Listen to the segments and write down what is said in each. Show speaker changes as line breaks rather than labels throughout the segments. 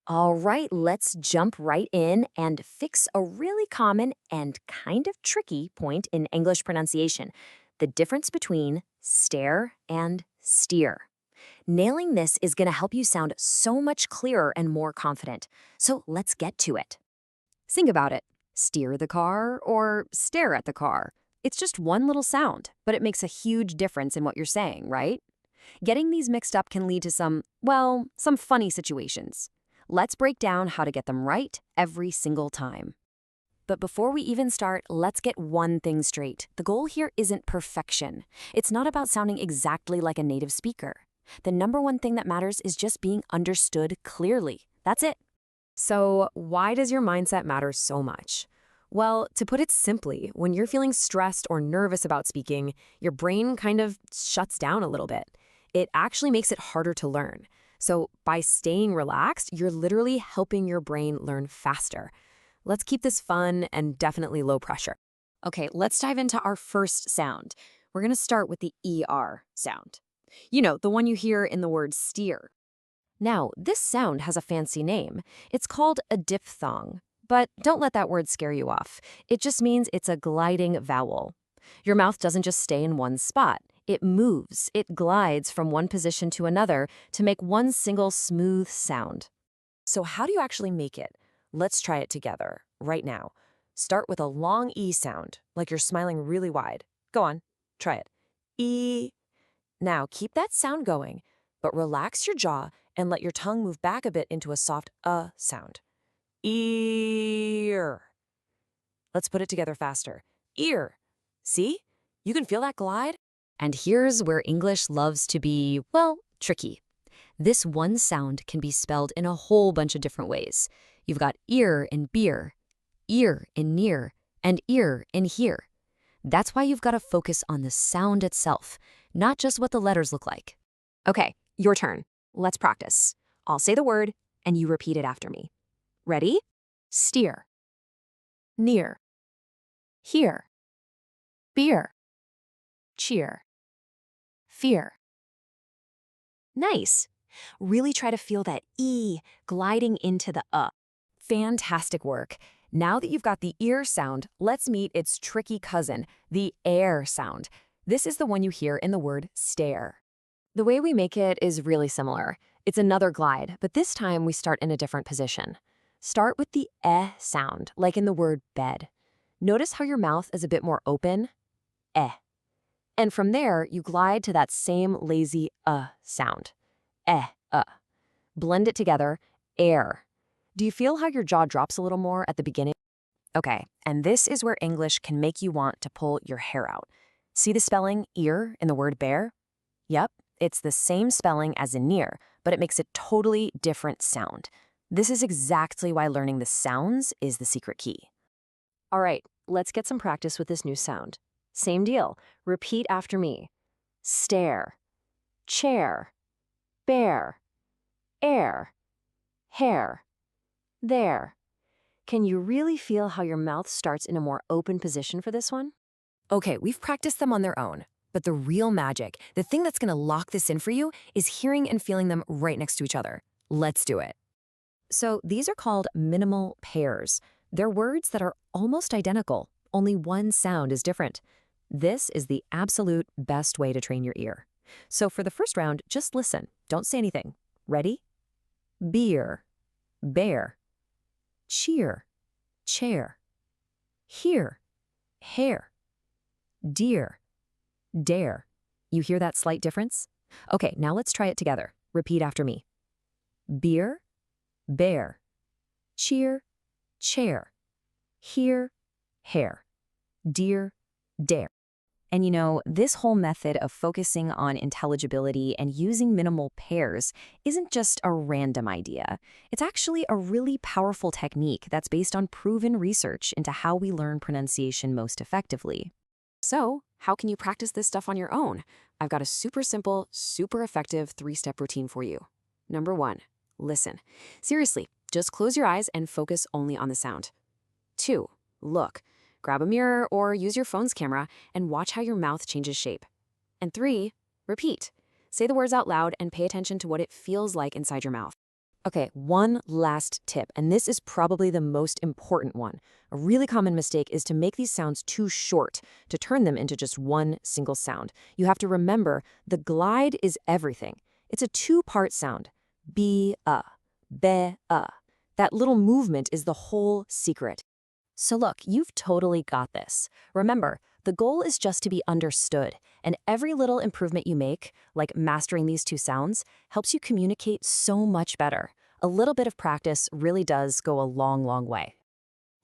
All right, let's jump right in and fix a really common and kind of tricky point in English pronunciation: the difference between stare and steer. Nailing this is going to help you sound so much clearer and more confident. So let's get to it.
Think about it. Steer the car or stare at the car. It's just one little sound, but it makes a huge difference in what you're saying, right? Getting these mixed up can lead to some funny situations. Let's break down how to get them right every single time. But before we even start, let's get one thing straight. The goal here isn't perfection. It's not about sounding exactly like a native speaker. The number one thing that matters is just being understood clearly. That's it. So, why does your mindset matter so much? Well, to put it simply, when you're feeling stressed or nervous about speaking, your brain kind of shuts down a little bit. It actually makes it harder to learn. So, by staying relaxed, you're literally helping your brain learn faster. Let's keep this fun and definitely low pressure. Okay, let's dive into our first sound. We're going to start with the ER sound. You know, the one you hear in the word steer. Now, this sound has a fancy name. It's called a diphthong. But don't let that word scare you off. It just means it's a gliding vowel. Your mouth doesn't just stay in one spot. It moves, it glides from one position to another to make one single smooth sound. So how do you actually make it? Let's try it together, right now. Start with a long E sound, like you're smiling really wide. Go on, try it. E. Now keep that sound going, but relax your jaw and let your tongue move back a bit into a soft sound. Ear. Let's put it together faster. Ear. See? You can feel that glide? And here's where English loves to be, well, tricky. This one sound can be spelled in a whole bunch of different ways. You've got ear in beer, ear in near, and ear in here. That's why you've got to focus on the sound itself, not just what the letters look like. Okay, your turn. Let's practice. I'll say the word, and you repeat it after me. Ready? Steer. Near. Here. Beer. Cheer. Fear. Nice. Really try to feel that E gliding into the Fantastic work. Now that you've got the ear sound, let's meet its tricky cousin, the air sound. This is the one you hear in the word stare. The way we make it is really similar. It's another glide, but this time we start in a different position. Start with the sound, like in the word bed. Notice how your mouth is a bit more open. Eh. And from there, you glide to that same lazy sound. Blend it together, air. Do you feel how your jaw drops a little more at the beginning? Okay, and this is where English can make you want to pull your hair out. See the spelling ear in the word bear? Yep, it's the same spelling as in near, but it makes a totally different sound. This is exactly why learning the sounds is the secret key. All right, let's get some practice with this new sound. Same deal. Repeat after me. Stare, chair, bear, air, hair, there. Can you really feel how your mouth starts in a more open position for this one? Okay, we've practiced them on their own, but the real magic, the thing that's going to lock this in for you, is hearing and feeling them right next to each other. Let's do it. So these are called minimal pairs. They're words that are almost identical, only one sound is different. This is the absolute best way to train your ear. So for the first round, just listen. Don't say anything. Ready? Beer, bear, cheer, chair, here, hair, dear, dare. You hear that slight difference? Okay, now let's try it together. Repeat after me. Beer, bear, cheer, chair, here, hair, dear, dare. And you know, this whole method of focusing on intelligibility and using minimal pairs isn't just a random idea. It's actually a really powerful technique that's based on proven research into how we learn pronunciation most effectively. So, how can you practice this stuff on your own? I've got a super simple, super effective 3-step routine for you. Number 1, listen. Seriously, just close your eyes and focus only on the sound. 2, look. Grab a mirror or use your phone's camera and watch how your mouth changes shape. And 3, repeat. Say the words out loud and pay attention to what it feels like inside your mouth. Okay, one last tip, and this is probably the most important one. A really common mistake is to make these sounds too short, to turn them into just one single sound. You have to remember the glide is everything. It's a two-part sound. Be-a, be-a. That little movement is the whole secret. So look, you've totally got this. Remember, the goal is just to be understood, and every little improvement you make, like mastering these two sounds, helps you communicate so much better. A little bit of practice really does go a long, long way.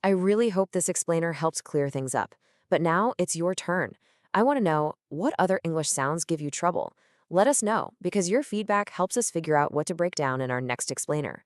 I really hope this explainer helps clear things up. But now it's your turn. I want to know, what other English sounds give you trouble? Let us know, because your feedback helps us figure out what to break down in our next explainer.